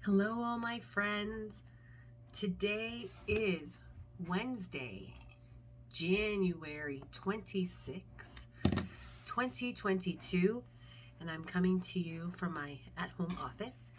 Hello, all my friends. Today is Wednesday, January 26th, 2022, and I'm coming to you from my at-home office.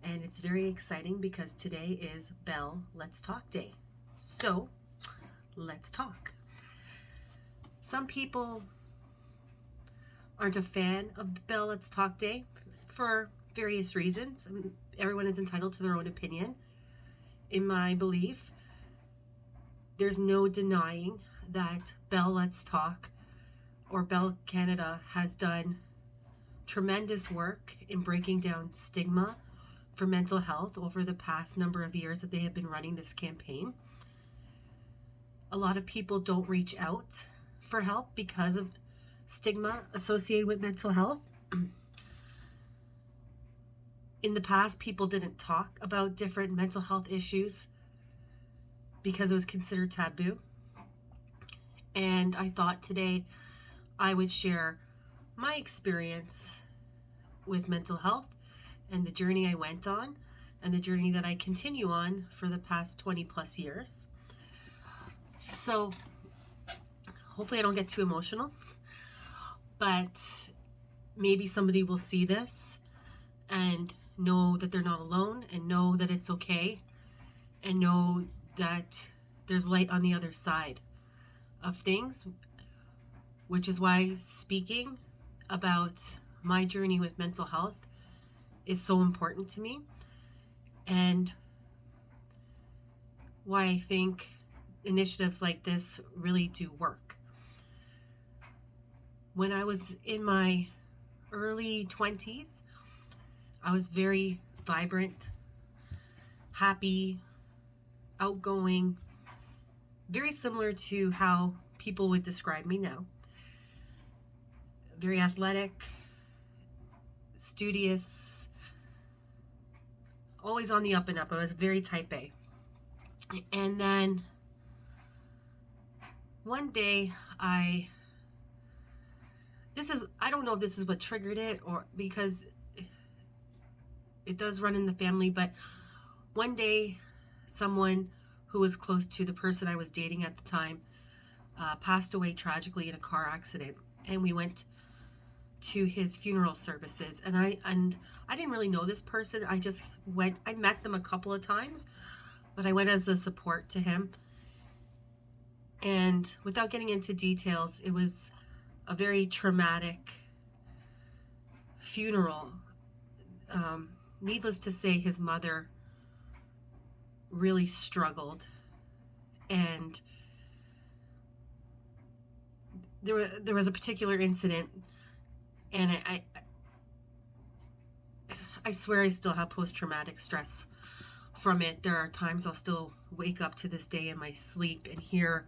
And it's very exciting because today is Bell Let's Talk Day. So, let's talk. Some people aren't a fan of the Bell Let's Talk Day for various reasons. Everyone is entitled to their own opinion. In my belief, there's no denying that Bell Let's Talk or Bell Canada has done tremendous work in breaking down stigma for mental health over the past number of years that they have been running this campaign. A lot of people don't reach out for help because of stigma associated with mental health. In the past, people didn't talk about different mental health issues because it was considered taboo. And I thought today I would share my experience with mental health and the journey I went on and the journey that I continue on for the past 20 plus years. So hopefully I don't get too emotional, but maybe somebody will see this and know that they're not alone, and know that it's okay, and know that there's light on the other side of things, which is why speaking about my journey with mental health is so important to me, and why I think initiatives like this really do work. When I was in my early 20s, I was very vibrant, happy, outgoing, very similar to how people would describe me now. Very athletic, studious, always on the up and up. I was very type A. And then one day I don't know if this is what triggered it, or because it does run in the family, but one day someone who was close to the person I was dating at the time passed away tragically in a car accident, and we went to his funeral services, and I didn't really know this person. I met them a couple of times, but I went as a support to him. And without getting into details, it was a very traumatic funeral. Needless to say, his mother really struggled, and there was a particular incident, and I swear I still have post-traumatic stress from it. There are times I'll still wake up to this day in my sleep and hear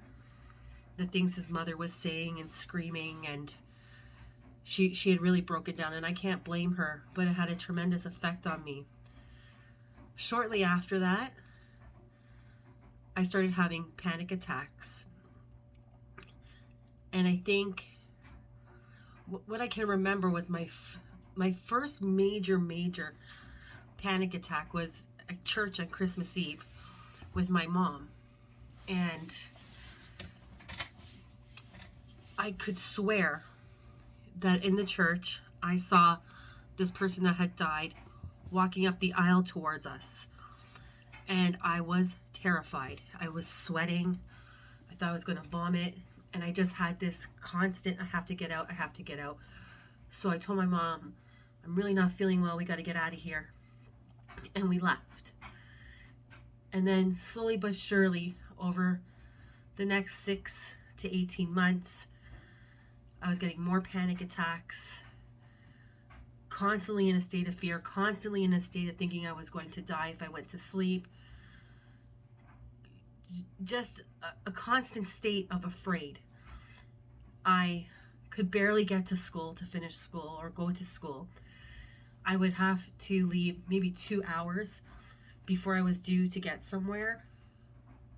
the things his mother was saying and screaming, and she had really broken down, and I can't blame her, but it had a tremendous effect on me. Shortly after that, I started having panic attacks. And I think what I can remember was my first major panic attack was at church on Christmas Eve with my mom. And I could swear that in the church I saw this person that had died walking up the aisle towards us, and I was terrified. I was sweating. I thought I was going to vomit, and I just had this constant, I have to get out. So I told my mom, I'm really not feeling well, we got to get out of here. And we left. And then slowly but surely, over the next 6 to 18 months, I was getting more panic attacks, constantly in a state of fear, constantly in a state of thinking I was going to die if I went to sleep. Just a constant state of afraid. I could barely get to school to finish school or go to school. I would have to leave maybe 2 hours before I was due to get somewhere,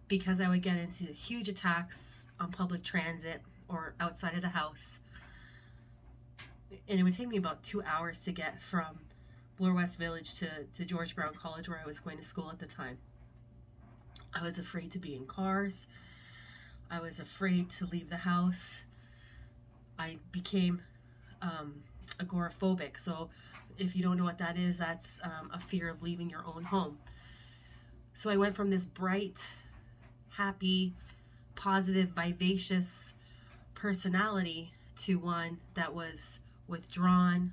because I would get into huge attacks on public transit or outside of the house. And it would take me about 2 hours to get from Bloor West Village to George Brown College, where I was going to school at the time. I was afraid to be in cars. I was afraid to leave the house. I became agoraphobic. So if you don't know what that is, that's a fear of leaving your own home. So I went from this bright, happy, positive, vivacious personality to one that was withdrawn,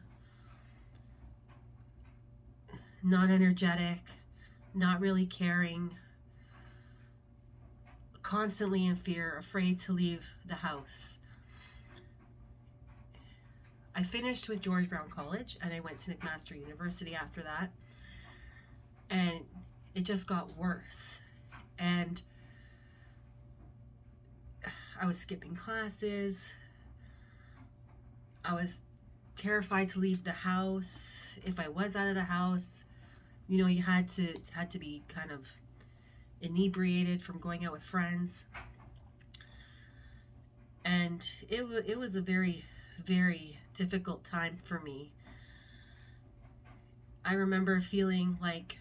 non-energetic, not really caring, constantly in fear, afraid to leave the house. I finished with George Brown College and I went to McMaster University after that, and it just got worse. And I was skipping classes. I was terrified to leave the house. If I was out of the house, you know, you had to be kind of inebriated from going out with friends. And it was a very, very difficult time for me. I remember feeling like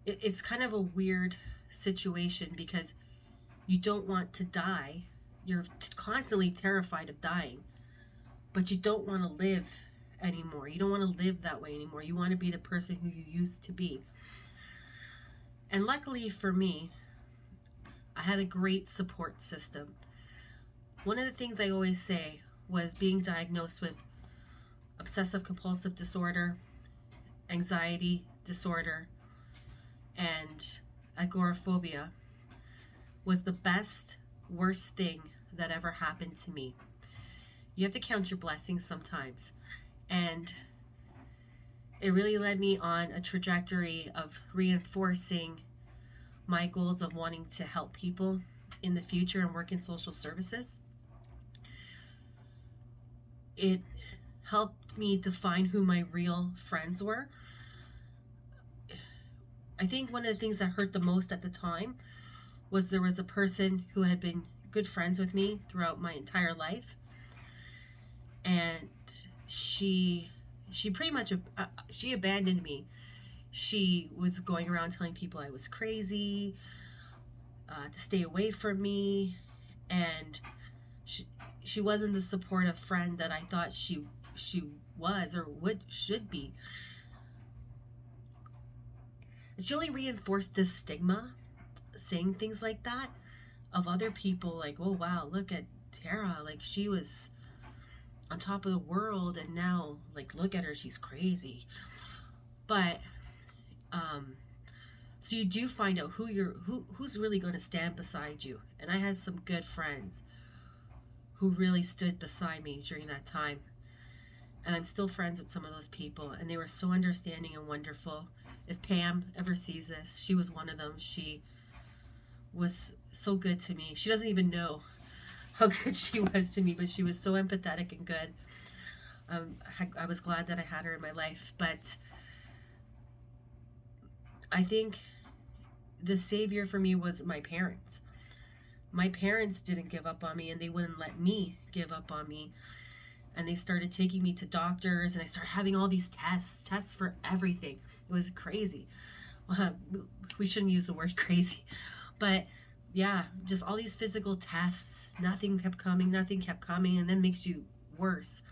it's kind of a weird situation because you don't want to die. You're constantly terrified of dying, but you don't want to live anymore. You don't want to live that way anymore. You want to be the person who you used to be. And luckily for me, I had a great support system. One of the things I always say was being diagnosed with obsessive compulsive disorder, anxiety disorder, and agoraphobia was the best, worst thing that ever happened to me. You have to count your blessings sometimes. And it really led me on a trajectory of reinforcing my goals of wanting to help people in the future and work in social services. It helped me define who my real friends were. I think one of the things that hurt the most at the time was there was a person who had been good friends with me throughout my entire life, and she pretty much she abandoned me. She was going around telling people I was crazy, to stay away from me, and she wasn't the supportive friend that I thought she was or should be. She only reinforced this stigma, saying things like that of other people, like, oh wow, look at Tara, like she was on top of the world and now like look at her, she's crazy. But so you do find out who's really going to stand beside you. And I had some good friends who really stood beside me during that time, and I'm still friends with some of those people, and they were so understanding and wonderful. If Pam ever sees this, she was one of them. She was so good to me. She doesn't even know how good she was to me, but she was so empathetic and good. I was glad that I had her in my life. But I think the savior for me was my parents. My parents didn't give up on me, and they wouldn't let me give up on me. And they started taking me to doctors, and I started having all these tests for everything. It was crazy. We shouldn't use the word crazy, but yeah, just all these physical tests. Nothing kept coming, and then makes you worse.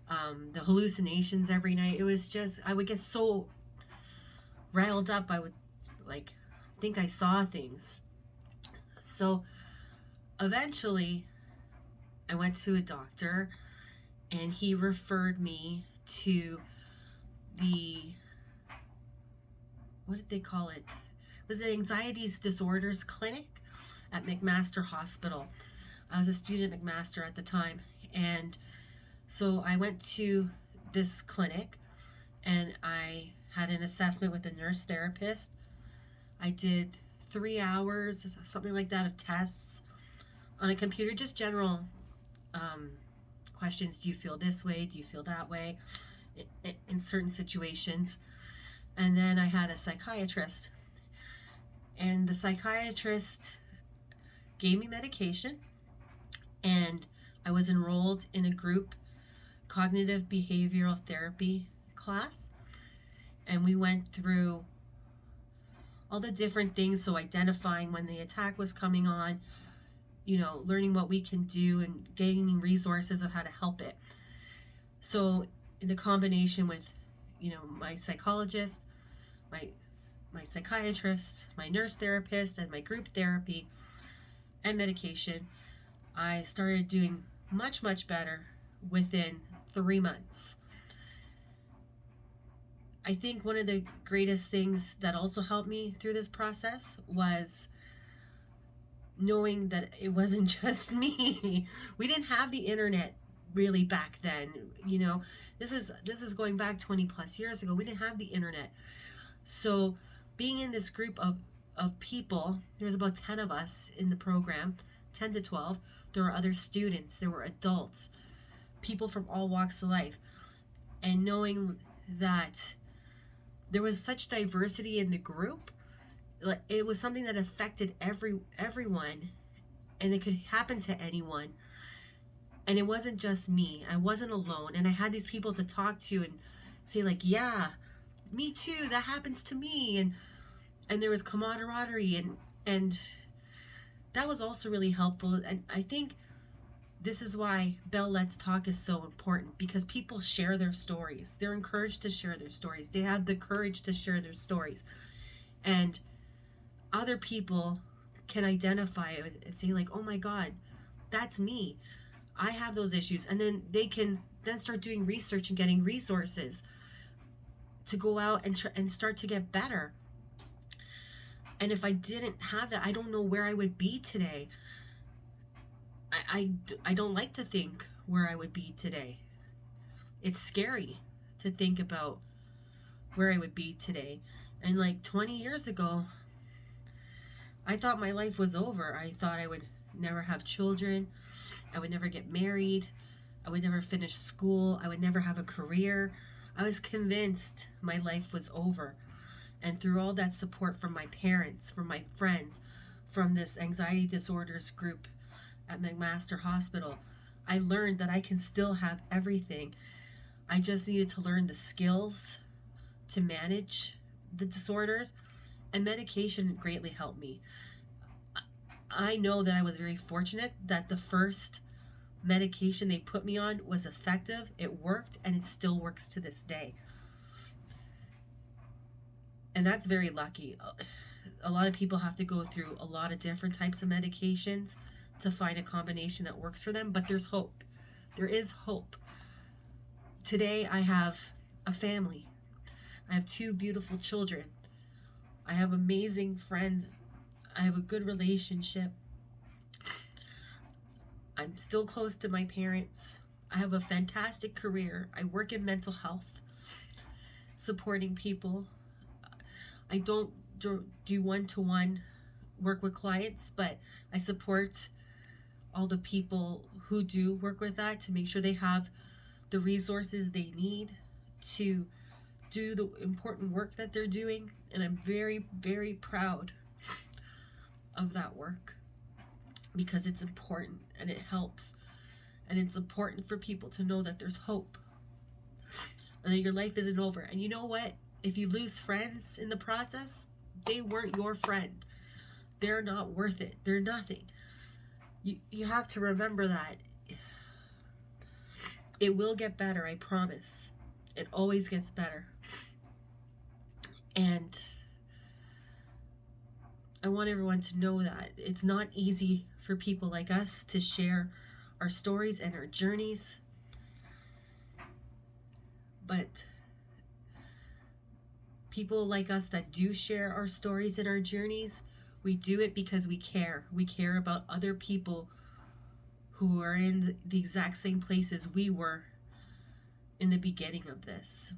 The hallucinations every night. It was just, I would get so riled up. I would like think I saw things. So eventually I went to a doctor, and he referred me to the, what did they call it? It was an anxiety disorders clinic at McMaster Hospital. I was a student at McMaster at the time, and so I went to this clinic, and I had an assessment with a nurse therapist. I did 3 hours, something like that, of tests on a computer, just general questions. Do you feel this way? Do you feel that way? In certain situations. And then I had a psychiatrist, and the psychiatrist gave me medication, and I was enrolled in a group cognitive behavioral therapy class, and we went through all the different things. So identifying when the attack was coming on, learning what we can do and gaining resources of how to help it. So in the combination with, my psychologist, my psychiatrist, my nurse therapist, and my group therapy and medication, I started doing much, much better within 3 months. I think one of the greatest things that also helped me through this process was knowing that it wasn't just me. We didn't have the internet really back then. This is going back 20 plus years ago. We didn't have the internet. So being in this group of people, there's about 10 of us in the program, 10 to 12. There were other students, there were adults, people from all walks of life. And knowing that there was such diversity in the group, like it was something that affected everyone, and it could happen to anyone. And it wasn't just me. I wasn't alone. And I had these people to talk to and say, like, yeah, me too, that happens to me. And there was camaraderie, and that was also really helpful. And I think this is why Bell Let's Talk is so important, because people share their stories. They're encouraged to share their stories. They have the courage to share their stories. And other people can identify it and say, like, oh my God, that's me. I have those issues. And then they can then start doing research and getting resources to go out and start to get better. And if I didn't have that, I don't know where I would be today. I don't like to think where I would be today. It's scary to think about where I would be today. And like 20 years ago, I thought my life was over. I thought I would never have children. I would never get married. I would never finish school. I would never have a career. I was convinced my life was over. And through all that support from my parents, from my friends, from this anxiety disorders group at McMaster Hospital, I learned that I can still have everything. I just needed to learn the skills to manage the disorders, and medication greatly helped me. I know that I was very fortunate that the first medication they put me on was effective, it worked, and it still works to this day. And that's very lucky. A lot of people have to go through a lot of different types of medications to find a combination that works for them, but there's hope. There is hope. Today I have a family. I have 2 beautiful children. I have amazing friends. I have a good relationship. I'm still close to my parents. I have a fantastic career. I work in mental health, supporting people. I don't do one-to-one work with clients, but I support all the people who do work with that to make sure they have the resources they need to do the important work that they're doing. And I'm very, very proud of that work, because it's important and it helps. And it's important for people to know that there's hope and that your life isn't over. And you know what? If you lose friends in the process, they weren't your friend. They're not worth it. They're nothing. You have to remember that. It will get better, I promise. It always gets better. And I want everyone to know that it's not easy for people like us to share our stories and our journeys. But people like us that do share our stories and our journeys, we do it because we care. We care about other people who are in the exact same places we were in the beginning of this.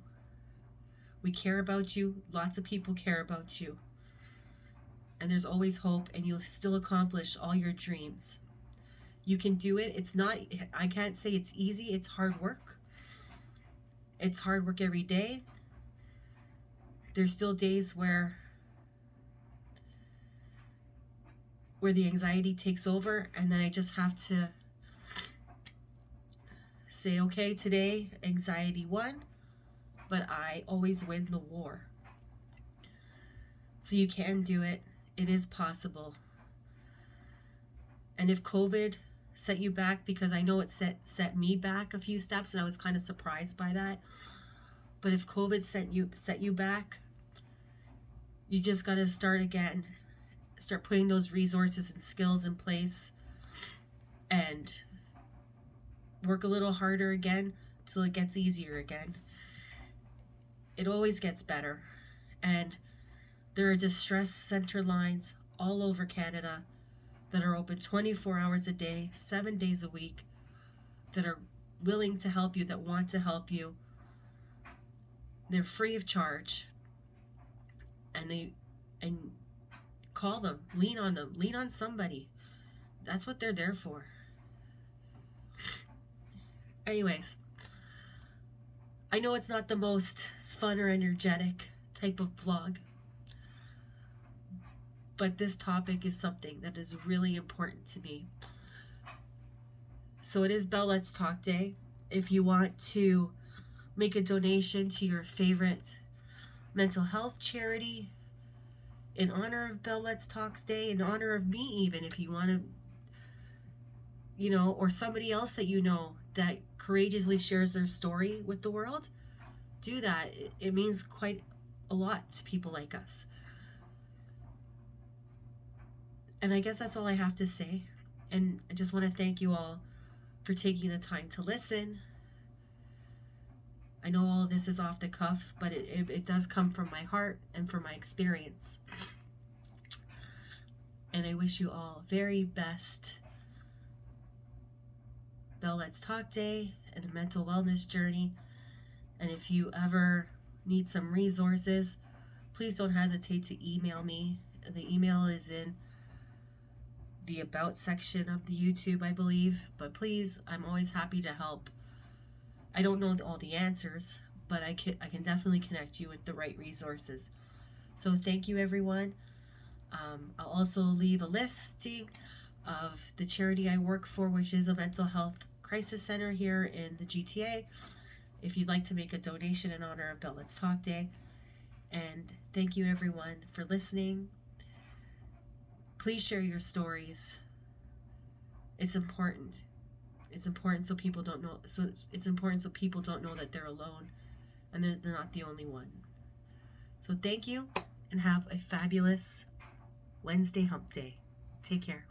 We care about you. Lots of people care about you. And there's always hope, and you'll still accomplish all your dreams. You can do it. I can't say it's easy. It's hard work. It's hard work every day. There's still days where the anxiety takes over, and then I just have to say, okay, today, anxiety 1, but I always win the war. So you can do it. It is possible. And if COVID set you back, because I know it set me back a few steps, and I was kind of surprised by that. But if COVID set you back, you just got to start again. Start putting those resources and skills in place and work a little harder again till it gets easier again. It always gets better. And there are distress center lines all over Canada that are open 24 hours a day, 7 days a week, that are willing to help you, that want to help you. They're free of charge. And call them, lean on somebody. That's what they're there for. Anyways, I know it's not the most fun or energetic type of vlog, but this topic is something that is really important to me. So it is Bell Let's Talk Day. If you want to make a donation to your favorite mental health charity in honor of Bell Let's Talk Day, in honor of me even, if you want to, or somebody else that you know that courageously shares their story with the world, do that. It means quite a lot to people like us. And I guess that's all I have to say. And I just want to thank you all for taking the time to listen. I know all of this is off the cuff, but it does come from my heart and from my experience. And I wish you all very best Bell Let's Talk Day and a mental wellness journey. And if you ever need some resources, please don't hesitate to email me. The email is in the About section of the YouTube, I believe. But please, I'm always happy to help. I don't know all the answers, but I can definitely connect you with the right resources. So thank you, everyone. I'll also leave a listing of the charity I work for, which is a mental health crisis center here in the GTA, if you'd like to make a donation in honor of Bell Let's Talk Day. And thank you, everyone, for listening. Please share your stories. It's important. It's important so people don't know. So it's important so people don't know that they're alone, and they're not the only one. So thank you, and have a fabulous Wednesday hump day. Take care.